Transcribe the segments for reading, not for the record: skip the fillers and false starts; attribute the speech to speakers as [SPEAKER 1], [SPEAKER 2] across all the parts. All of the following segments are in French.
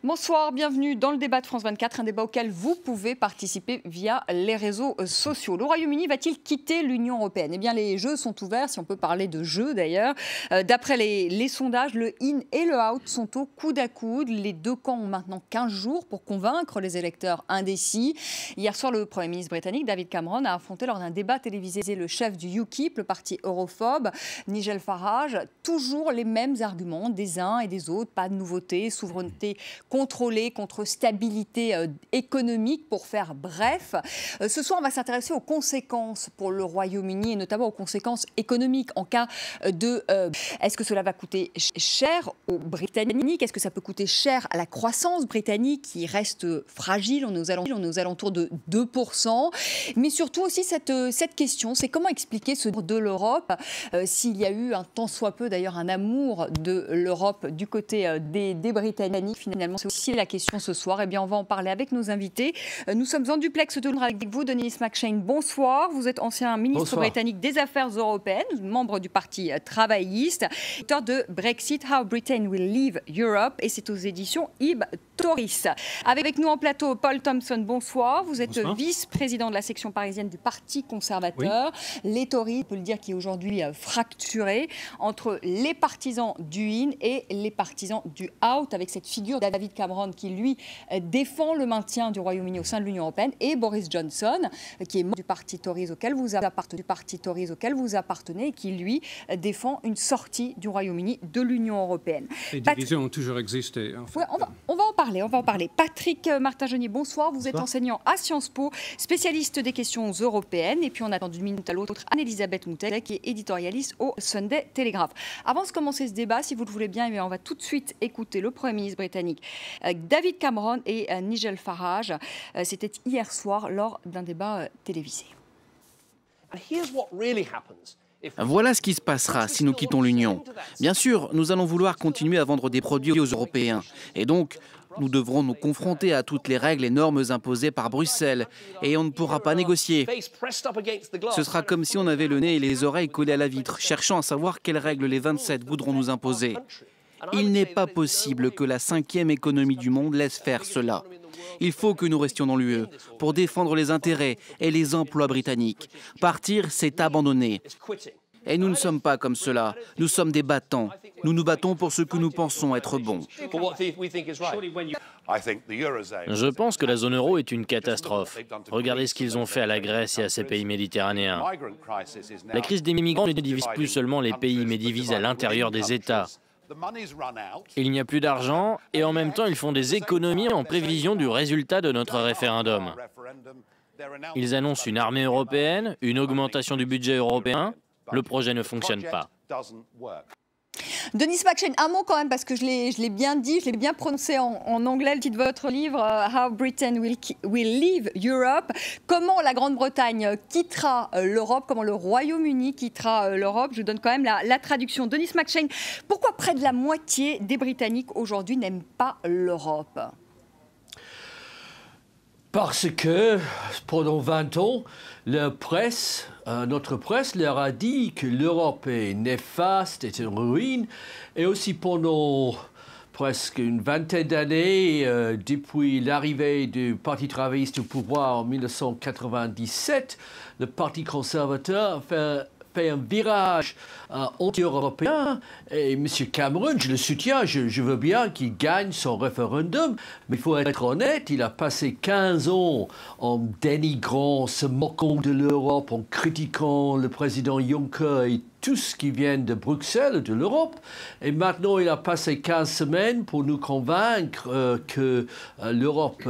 [SPEAKER 1] Bonsoir, bienvenue dans le débat de France 24, un débat auquel vous pouvez participer via les réseaux sociaux. Le Royaume-Uni va-t-il quitter l'Union européenne? Eh bien, les jeux sont ouverts, si on peut parler de jeux d'ailleurs. D'après les sondages, le in et le out sont au coude à coude. Les deux camps ont maintenant 15 jours pour convaincre les électeurs indécis. Hier soir, le Premier ministre britannique, David Cameron, a affronté lors d'un débat télévisé le chef du UKIP, le parti europhobe, Nigel Farage. Toujours les mêmes arguments des uns et des autres, pas de nouveautés, souveraineté contrôlée contre stabilité économique, pour faire bref. Ce soir, on va s'intéresser aux conséquences pour le Royaume-Uni et notamment aux conséquences économiques en cas de... Est-ce que cela va coûter cher aux Britanniques? Est-ce que ça peut coûter cher à la croissance britannique qui reste fragile? On est aux alentours de 2%. Mais surtout aussi cette question, c'est comment expliquer ce de l'Europe, s'il y a eu un tant soit peu d'ailleurs un amour de l'Europe du côté des Britanniques. Finalement, c'est aussi la question ce soir. Eh bien, on va en parler avec nos invités. Nous sommes en duplex de Londres avec vous, Denis McShane. Bonsoir. Vous êtes ancien ministre britannique des Affaires européennes, membre du Parti travailliste, auteur de Brexit, How Britain Will Leave Europe, et c'est aux éditions Ib Toris. Avec nous en plateau, Paul Thompson. Bonsoir. Vous êtes vice-président de la section parisienne du Parti conservateur. Oui. Les Tories, on peut le dire, qui est aujourd'hui fracturé entre les partisans du in et les partisans du out, avec cette figure de David Cameron qui, lui, défend le maintien du Royaume-Uni au sein de l'Union européenne, et Boris Johnson, qui est membre du Parti Tories auquel vous appartenez, et qui, lui, défend une sortie du Royaume-Uni de l'Union européenne.
[SPEAKER 2] Les divisions ont toujours existé. En fait.
[SPEAKER 1] Ouais, on va en parler. Patrick Martin-Genier, bonsoir. Vous êtes enseignant à Sciences Po, spécialiste des questions européennes. Et puis on attend d'une minute à l'autre Anne-Elisabeth Moutet, qui est éditorialiste au Sunday Telegraph. Avant de commencer ce débat, si vous le voulez bien, on va tout de suite écouter le Premier ministre britannique David Cameron et Nigel Farage. C'était hier soir lors d'un débat télévisé.
[SPEAKER 3] Voilà ce qui se passera si nous quittons l'Union. Bien sûr, nous allons vouloir continuer à vendre des produits aux Européens. Et donc, nous devrons nous confronter à toutes les règles et normes imposées par Bruxelles. Et on ne pourra pas négocier. Ce sera comme si on avait le nez et les oreilles collés à la vitre, cherchant à savoir quelles règles les 27 voudront nous imposer. Il n'est pas possible que la 5e économie du monde laisse faire cela. Il faut que nous restions dans l'UE pour défendre les intérêts et les emplois britanniques. Partir, c'est abandonner. Et nous ne sommes pas comme cela. Nous sommes des battants. Nous nous battons pour ce que nous pensons être bon.
[SPEAKER 4] Je pense que la zone euro est une catastrophe. Regardez ce qu'ils ont fait à la Grèce et à ces pays méditerranéens. La crise des migrants ne divise plus seulement les pays, mais divise à l'intérieur des États. Il n'y a plus d'argent et en même temps ils font des économies en prévision du résultat de notre référendum. Ils annoncent une armée européenne, une augmentation du budget européen. Le projet ne fonctionne pas.
[SPEAKER 1] Denis McShane, un mot quand même, parce que je l'ai bien dit, je l'ai bien prononcé en anglais, le titre de votre livre, How Britain Will Leave Europe. Comment la Grande-Bretagne quittera l'Europe, comment le Royaume-Uni quittera l'Europe. Je donne quand même la traduction. Denis McShane, pourquoi près de la moitié des Britanniques aujourd'hui n'aiment pas l'Europe ?
[SPEAKER 5] Parce que pendant 20 ans, notre presse leur a dit que l'Europe est néfaste, est une ruine. Et aussi pendant presque une vingtaine d'années, depuis l'arrivée du Parti travailliste au pouvoir en 1997, le Parti conservateur fait un virage anti-européen. Et M. Cameron, je le soutiens, je veux bien qu'il gagne son référendum, mais il faut être honnête, il a passé 15 ans en dénigrant, se moquant de l'Europe, en critiquant le président Juncker et tout ce qui vient de Bruxelles, de l'Europe. Et maintenant, il a passé 15 semaines pour nous convaincre que l'Europe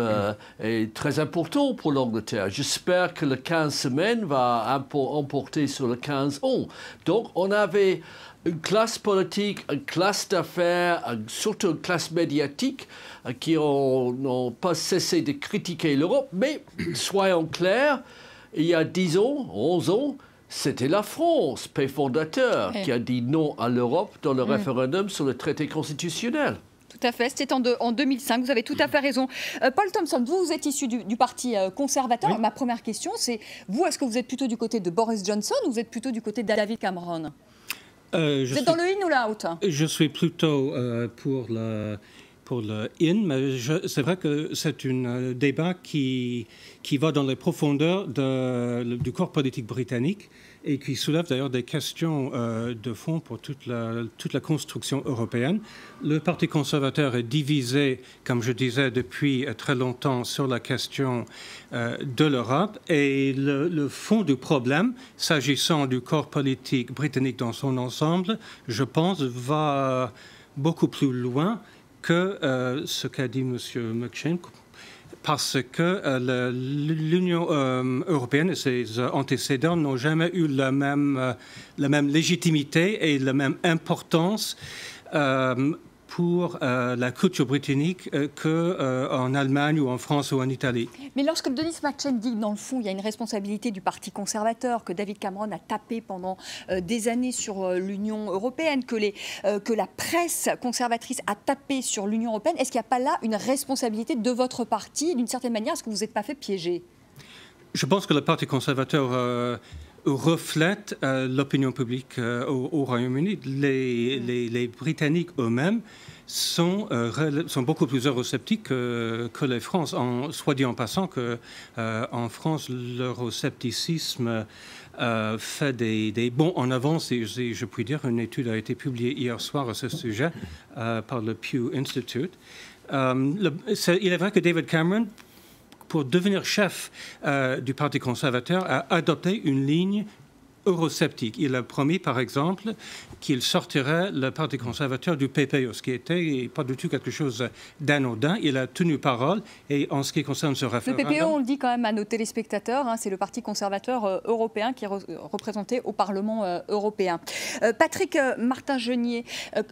[SPEAKER 5] est très importante pour l'Angleterre. J'espère que le 15 semaines va emporter sur le 15 ans. Donc, on avait une classe politique, une classe d'affaires, surtout une classe médiatique qui n'ont pas cessé de critiquer l'Europe. Mais, soyons clairs, il y a 10 ans, 11 ans, c'était la France, pays fondateur, qui a dit non à l'Europe dans le référendum sur le traité constitutionnel.
[SPEAKER 1] Tout à fait, c'était en 2005, vous avez tout à fait raison. Paul Thompson, vous êtes issu du Parti conservateur. Oui. Ma première question, c'est, vous, est-ce que vous êtes plutôt du côté de Boris Johnson ou vous êtes plutôt du côté de David Cameron? Vous êtes dans le in ou le out?
[SPEAKER 2] Je suis plutôt pour le in, mais c'est vrai que c'est un débat qui va dans les profondeurs du corps politique britannique et qui soulève d'ailleurs des questions de fond pour toute la construction européenne. Le Parti conservateur est divisé, comme je disais, depuis très longtemps sur la question de l'Europe. Et le fond du problème, s'agissant du corps politique britannique dans son ensemble, je pense, va beaucoup plus loin que ce qu'a dit M. McShane, parce que l'Union européenne et ses antécédents n'ont jamais eu la même légitimité et la même importance pour la culture britannique qu'en Allemagne ou en France ou en Italie.
[SPEAKER 1] Mais lorsque Denis McShane dit que dans le fond, il y a une responsabilité du Parti conservateur, que David Cameron a tapé pendant des années sur l'Union européenne, que la presse conservatrice a tapé sur l'Union européenne, est-ce qu'il n'y a pas là une responsabilité de votre parti, d'une certaine manière? Est-ce que vous n'êtes pas fait piéger?
[SPEAKER 2] Je pense que le Parti conservateur reflète l'opinion publique au Royaume-Uni. Les Britanniques eux-mêmes sont beaucoup plus eurosceptiques que les Français. Soit dit en passant qu'en France, l'euroscepticisme fait des bons en avant, si je puis dire. Une étude a été publiée hier soir à ce sujet par le Pew Institute. Il est vrai que David Cameron, pour devenir chef du Parti conservateur, a adopté une ligne eurosceptique. Il a promis, par exemple, qu'il sortirait le Parti conservateur du PPE, ce qui était pas du tout quelque chose d'anodin. Il a tenu parole. Et en ce qui concerne ce référendum...
[SPEAKER 1] Le PPE, on le dit quand même à nos téléspectateurs, c'est le Parti conservateur européen qui est représenté au Parlement européen. Patrick Martin-Genier,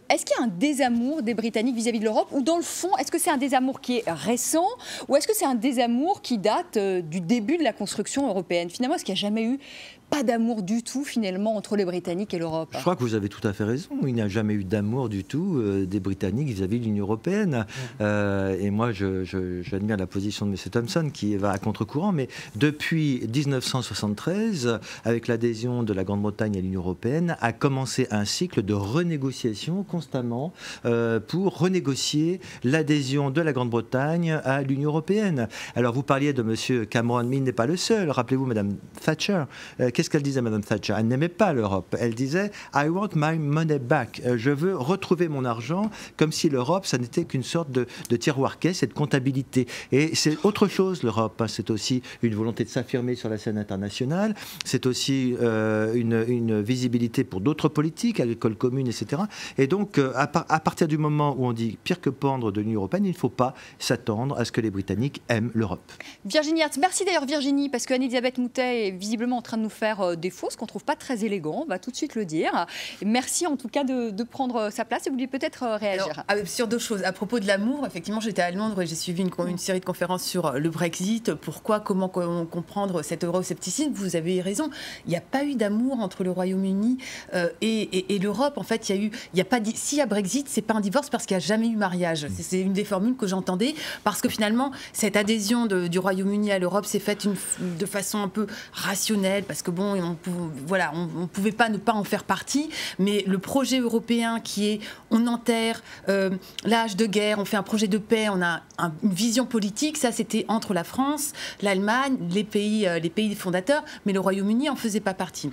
[SPEAKER 1] est-ce qu'il y a un désamour des Britanniques vis-à-vis de l'Europe? Ou dans le fond, est-ce que c'est un désamour qui est récent? Ou est-ce que c'est un désamour qui date du début de la construction européenne? Finalement, est-ce qu'il n'y a jamais eu pas d'amour du tout, finalement, entre les Britanniques et l'Europe?
[SPEAKER 6] Je crois que vous avez tout à fait raison. Il n'y a jamais eu d'amour du tout des Britanniques vis-à-vis de l'Union européenne. Et moi, j'admire la position de M. Thompson, qui va à contre-courant. Mais depuis 1973, avec l'adhésion de la Grande-Bretagne à l'Union européenne, a commencé un cycle de renégociation constamment pour renégocier l'adhésion de la Grande-Bretagne à l'Union européenne. Alors, vous parliez de M. Cameron, mais il n'est pas le seul. Rappelez-vous, Mme Thatcher. Qu'est-ce qu'elle disait, Mme Thatcher? Elle n'aimait pas l'Europe. Elle disait « I want my money back ». Je veux retrouver mon argent, comme si l'Europe, ça n'était qu'une sorte de tiroir-caisse et de comptabilité. Et c'est autre chose, l'Europe. C'est aussi une volonté de s'affirmer sur la scène internationale. C'est aussi une visibilité pour d'autres politiques, agricole commune, etc. Et donc, à partir du moment où on dit pire que pendre de l'Union européenne, il ne faut pas s'attendre à ce que les Britanniques aiment l'Europe.
[SPEAKER 1] Virginie Hertz, merci d'ailleurs Virginie, parce qu'Anne-Elisabeth Moutet est visiblement en train de nous faire défaut, ce qu'on ne trouve pas très élégant, on va tout de suite le dire. Et merci en tout cas de prendre sa place et vous vouliez peut-être réagir.
[SPEAKER 7] Alors, sur deux choses. À propos de l'amour, effectivement, j'étais à Londres et j'ai suivi une série de conférences sur le Brexit, pourquoi, comment comprendre cet euroscepticisme. Vous avez raison, il n'y a pas eu d'amour entre le Royaume-Uni et l'Europe. En fait, s'il y a Brexit, c'est pas un divorce parce qu'il n'y a jamais eu mariage. C'est une des formules que j'entendais, parce que finalement, cette adhésion du Royaume-Uni à l'Europe s'est faite de façon un peu rationnelle, parce que bon, on pouvait pas ne pas en faire partie, mais le projet européen qui est, on enterre l'âge de guerre, on fait un projet de paix, on a une vision politique, ça c'était entre la France, l'Allemagne, les pays fondateurs, mais le Royaume-Uni en faisait pas partie.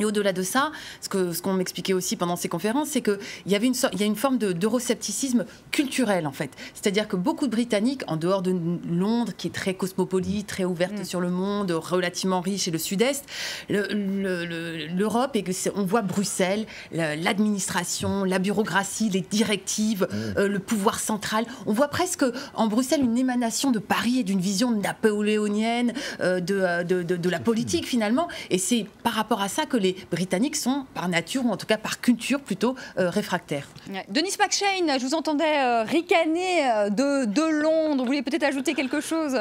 [SPEAKER 7] Et au-delà de ça, ce qu'on m'expliquait aussi pendant ces conférences, c'est qu'il y a une forme d'euroscepticisme culturel, en fait. C'est-à-dire que beaucoup de Britanniques, en dehors de Londres, qui est très cosmopolite, très ouverte sur le monde, relativement riche, et le Sud-Est, l'Europe, et on voit Bruxelles, l'administration, la bureaucratie, les directives, le pouvoir central. On voit presque en Bruxelles une émanation de Paris et d'une vision napoléonienne de la politique, finalement. Et c'est par rapport à ça que les Britanniques sont par nature, ou en tout cas par culture, plutôt réfractaires.
[SPEAKER 1] Denis McShane, je vous entendais ricaner de Londres. Vous vouliez peut-être ajouter quelque chose?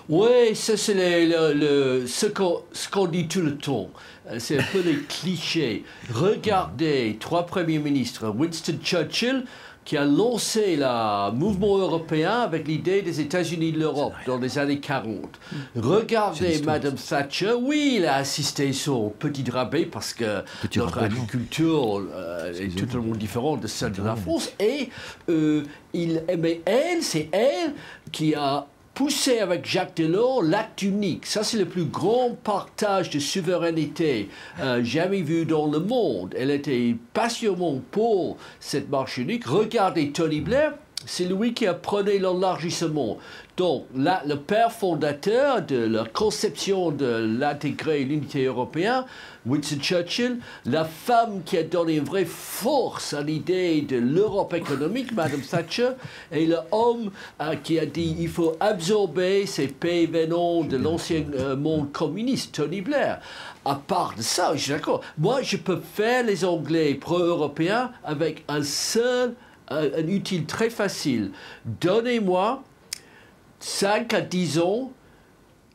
[SPEAKER 5] Oui, ça c'est ce qu'on dit tout le temps. C'est un peu les clichés. Regardez, 3 premiers ministres, Winston Churchill, qui a lancé le mouvement européen avec l'idée des États-Unis de l'Europe dans les années 40. Regardez Madame Thatcher, oui, il a assisté sur petit rabais parce que notre agriculture est totalement différente de celle de la France. Et mais c'est elle qui a poussé avec Jacques Delors l'acte unique. Ça, c'est le plus grand partage de souveraineté jamais vu dans le monde. Elle était passionnément pour cette marche unique. Regardez Tony Blair, c'est lui qui a prôné l'élargissement. Donc, là, le père fondateur de la conception de l'intégrer l'unité européenne, Winston Churchill, la femme qui a donné une vraie force à l'idée de l'Europe économique, Madame Thatcher, et l'homme qui a dit il faut absorber ces pays venant de l'ancien monde communiste, Tony Blair. À part de ça, je suis d'accord. Moi, je peux faire les Anglais pro-européens avec un outil très facile. Donnez-moi 5 à 10 ans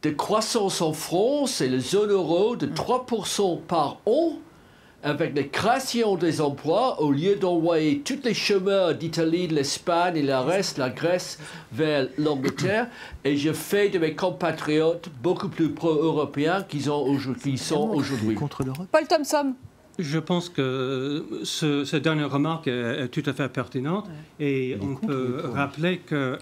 [SPEAKER 5] de croissance en France et la zone euro de 3% par an avec la création des emplois au lieu d'envoyer tous les chômeurs d'Italie, de l'Espagne et la Grèce vers l'Angleterre. Et je fais de mes compatriotes beaucoup plus pro-européens qu'ils sont aujourd'hui.
[SPEAKER 1] Paul Thomson.
[SPEAKER 2] Je pense que cette dernière remarque est tout à fait pertinente et on peut rappeler que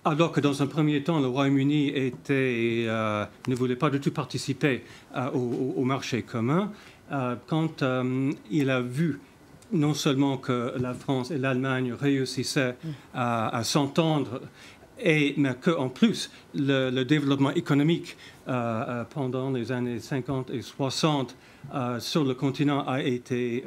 [SPEAKER 2] alors que dans un premier temps, le Royaume-Uni ne voulait pas du tout participer au marché commun, quand il a vu non seulement que la France et l'Allemagne réussissaient à s'entendre, mais qu'en plus, le développement économique pendant les années 50 et 60 sur le continent a été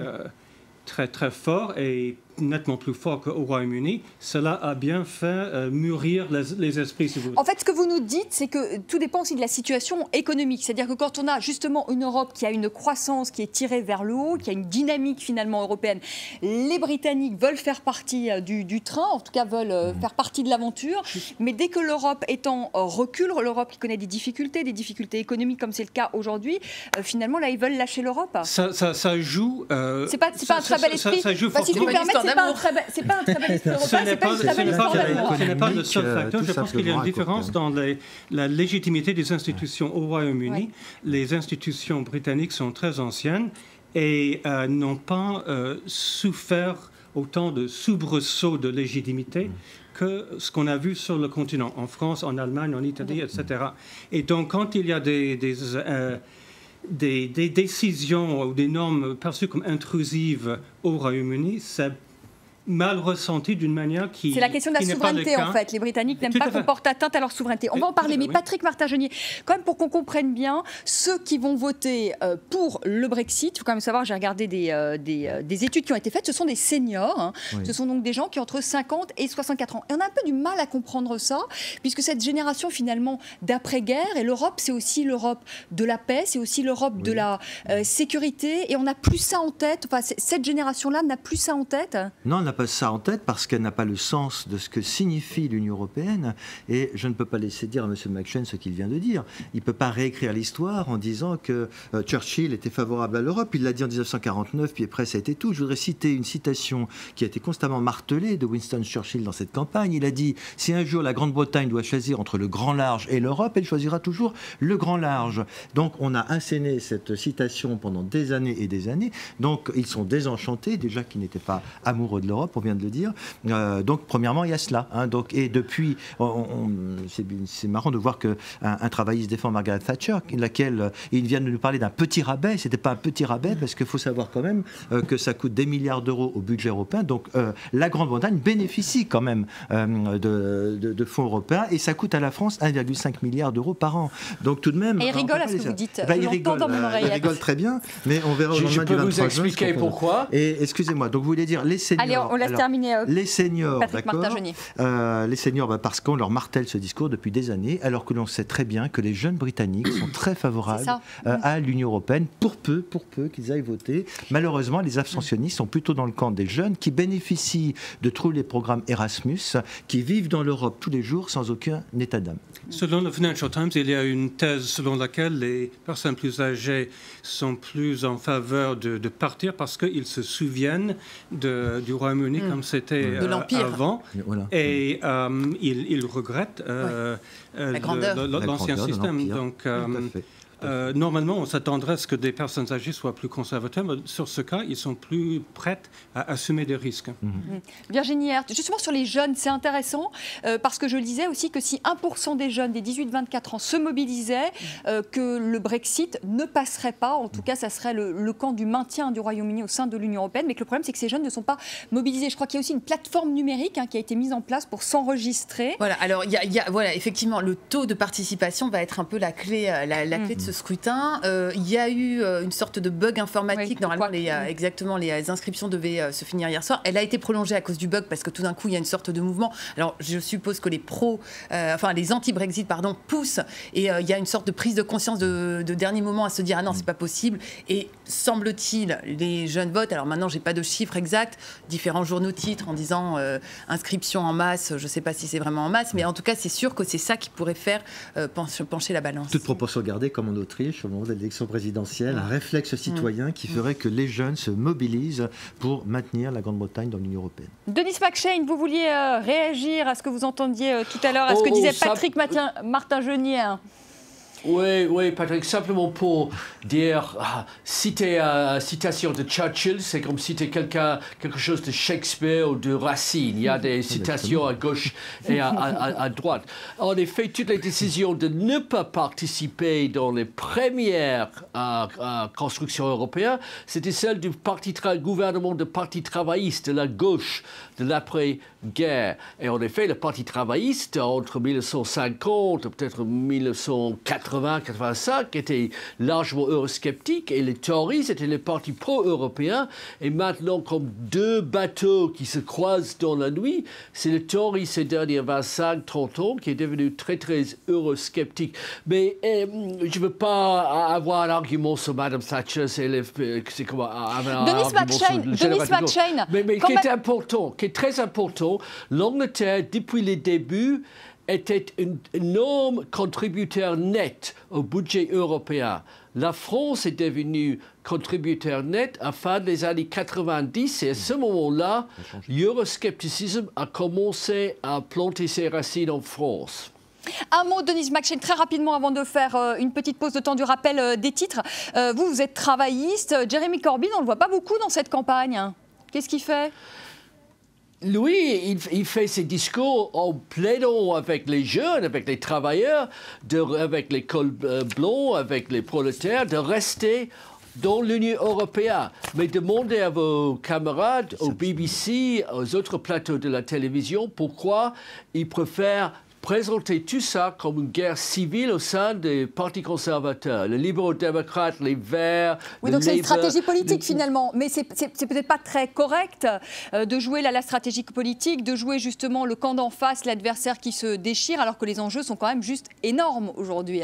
[SPEAKER 2] très très fort et nettement plus fort qu'au Royaume-Uni, cela a bien fait mûrir les esprits, si vous voulez.
[SPEAKER 1] En fait, ce que vous nous dites, c'est que tout dépend aussi de la situation économique. C'est-à-dire que quand on a justement une Europe qui a une croissance qui est tirée vers le haut, qui a une dynamique finalement européenne, les Britanniques veulent faire partie du train, en tout cas veulent faire partie de l'aventure, mais dès que l'Europe est en recul, l'Europe qui connaît des difficultés économiques comme c'est le cas aujourd'hui, finalement là ils veulent lâcher l'Europe.
[SPEAKER 2] Ça joue...
[SPEAKER 1] c'est pas un très bel esprit.
[SPEAKER 2] Ça joue
[SPEAKER 1] si vous permettez, c'est pas un très bel esprit européen, c'est pas une très belle histoire d'amour.
[SPEAKER 2] Ce n'est pas le seul facteur. Je pense qu'il y a une différence dans la légitimité des institutions au Royaume-Uni. Les institutions britanniques sont très anciennes et n'ont pas souffert autant de soubresauts de légitimité que ce qu'on a vu sur le continent, en France, en Allemagne, en Italie, etc. Et donc, quand il y a des décisions ou des normes perçues comme intrusives au Royaume-Uni, c'est mal ressenti d'une manière qui
[SPEAKER 1] c'est la question de la souveraineté, en fait. Les Britanniques n'aiment pas qu'on porte atteinte à leur souveraineté. On va en parler, mais Patrick Martin-Genier, quand même pour qu'on comprenne bien, ceux qui vont voter pour le Brexit, il faut quand même savoir, j'ai regardé des études qui ont été faites, ce sont des seniors, hein. Oui. Ce sont donc des gens qui ont entre 50 et 64 ans. Et on a un peu du mal à comprendre ça, puisque cette génération finalement d'après-guerre, et l'Europe, c'est aussi l'Europe de la paix, c'est aussi l'Europe de la sécurité, et on n'a plus ça en tête, enfin cette génération-là n'a plus ça en tête.
[SPEAKER 6] Non, on n'a pas ça en tête parce qu'elle n'a pas le sens de ce que signifie l'Union européenne et je ne peux pas laisser dire à M. McShane ce qu'il vient de dire. Il ne peut pas réécrire l'histoire en disant que Churchill était favorable à l'Europe. Il l'a dit en 1949, puis après ça a été tout. Je voudrais citer une citation qui a été constamment martelée de Winston Churchill dans cette campagne. Il a dit « Si un jour la Grande-Bretagne doit choisir entre le grand large et l'Europe, elle choisira toujours le grand large. » Donc on a asséné cette citation pendant des années et des années. Donc ils sont désenchantés, déjà qu'ils n'étaient pas amoureux de l'Europe, on vient de le dire. Donc, premièrement, il y a cela. Hein, donc, et depuis, c'est marrant de voir qu'un travailliste défend Margaret Thatcher, laquelle il vient de nous parler d'un petit rabais. Ce n'était pas un petit rabais, parce qu'il faut savoir quand même que ça coûte des milliards d'euros au budget européen. Donc, la Grande-Bretagne bénéficie quand même de fonds européens, et ça coûte à la France 1,5 milliard d'euros par an. Donc, tout de même...
[SPEAKER 1] Et il rigole à ce que vous dites.
[SPEAKER 6] Il rigole très bien, mais on verra au lendemain du 23 juin.
[SPEAKER 5] Je peux vous expliquer pourquoi.
[SPEAKER 6] Et excusez-moi, donc vous voulez dire les seniors...
[SPEAKER 1] Allez, on laisse terminer
[SPEAKER 6] les seniors,
[SPEAKER 1] Patrick Martin-Genier.
[SPEAKER 6] Les seniors, parce qu'on leur martèle ce discours depuis des années, alors que l'on sait très bien que les jeunes Britanniques sont très favorables à l'Union européenne, pour peu qu'ils aillent voter. Malheureusement, les abstentionnistes sont plutôt dans le camp des jeunes qui bénéficient de tous les programmes Erasmus, qui vivent dans l'Europe tous les jours sans aucun état d'âme.
[SPEAKER 2] Selon le Financial Times, il y a une thèse selon laquelle les personnes plus âgées sont plus en faveur de partir parce qu'ils se souviennent du Royaume-Uni comme c'était avant. Voilà. Et ils regrettent l'ancien système. Donc, normalement, on s'attendrait à ce que des personnes âgées soient plus conservateurs, mais sur ce cas, ils sont plus prêts à assumer des risques.
[SPEAKER 1] Virginie Herth, justement sur les jeunes, c'est intéressant parce que je le disais aussi que si 1% des jeunes des 18-24 ans se mobilisaient, que le Brexit ne passerait pas, en tout cas, ça serait le camp du maintien du Royaume-Uni au sein de l'Union européenne, mais que le problème, c'est que ces jeunes ne sont pas mobilisés. Je crois qu'il y a aussi une plateforme numérique qui a été mise en place pour s'enregistrer.
[SPEAKER 7] Voilà, alors voilà, effectivement, le taux de participation va être un peu la clé de ce scrutin. Il y a eu une sorte de bug informatique. Normalement, les inscriptions devaient se finir hier soir. Elle a été prolongée à cause du bug parce que tout d'un coup, il y a une sorte de mouvement. Alors, je suppose que les anti-Brexit, poussent et il y a une sorte de prise de conscience de dernier moment à se dire « Ah non, c'est pas possible ». Et semble-t-il, les jeunes votent. Alors maintenant, j'ai pas de chiffres exacts. Différents journaux titrent en disant inscription en masse. Je sais pas si c'est vraiment en masse, mais en tout cas, c'est sûr que c'est ça qui pourrait faire pencher la balance.
[SPEAKER 6] Toute proportion gardée, comme en Autriche, au moment de l'élection présidentielle, un réflexe citoyen qui ferait que les jeunes se mobilisent pour maintenir la Grande-Bretagne dans l'Union européenne.
[SPEAKER 1] Denis McShane, vous vouliez réagir à ce que vous entendiez tout à l'heure, à ce que disait Patrick Martin-Genier.
[SPEAKER 5] Oui, Patrick, simplement pour dire, citer citation de Churchill, c'est comme citer quelque chose de Shakespeare ou de Racine. Il y a des citations à gauche et à droite. En effet, toutes les décisions de ne pas participer dans les premières constructions européennes, c'était celle du gouvernement de parti travailliste, de la gauche, de l'après-guerre. Et en effet, le parti travailliste, entre 1950 et peut-être 1980-85, était largement eurosceptique et les Tories étaient les partis pro-européens. Et maintenant, comme deux bateaux qui se croisent dans la nuit, c'est le Tories ces derniers 25-30 ans qui est devenu très, très eurosceptique. Mais je ne veux pas avoir un argument sur Mme Thatcher, c'est comme
[SPEAKER 1] Denis McShane,
[SPEAKER 5] mais qui est important, qui est très important. L'Angleterre, depuis les débuts, était un énorme contributeur net au budget européen. La France est devenue contributeur net à la fin des années 90 et à ce moment-là, l'euroscepticisme a commencé à planter ses racines en France.
[SPEAKER 1] Un mot, Denis McShane, très rapidement avant de faire une petite pause de temps du rappel des titres. Vous êtes travailliste. Jeremy Corbyn, on ne le voit pas beaucoup dans cette campagne. Qu'est-ce qu'il fait ?
[SPEAKER 5] Lui, il fait ses discours en plaidant avec les jeunes, avec les travailleurs, avec les cols blancs, avec les prolétaires, de rester dans l'Union européenne. Mais demandez à vos camarades, au BBC, aux autres plateaux de la télévision, pourquoi ils préfèrent présenter tout ça comme une guerre civile au sein des partis conservateurs, les libéraux-démocrates, les Verts.
[SPEAKER 1] Oui, donc c'est une stratégie politique finalement, mais c'est peut-être pas très correct de jouer la stratégie politique, de jouer justement le camp d'en face, l'adversaire qui se déchire, alors que les enjeux sont quand même juste énormes aujourd'hui.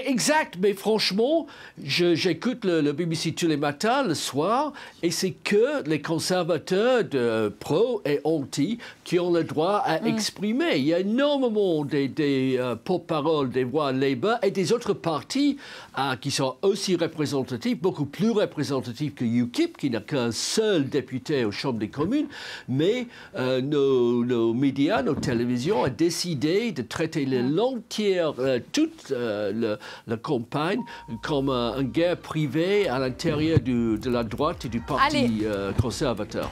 [SPEAKER 5] Exact, mais franchement, j'écoute le BBC tous les matins, le soir, et c'est que les conservateurs de pro et anti qui ont le droit à exprimer. Il y a énormément des porte-paroles des voix Labour et des autres partis qui sont aussi représentatifs, beaucoup plus représentatifs que UKIP, qui n'a qu'un seul député aux Chambres des communes, mais nos médias, nos télévisions ont décidé de traiter l'entière, toute la campagne comme une guerre privée à l'intérieur de la droite et du parti conservateur.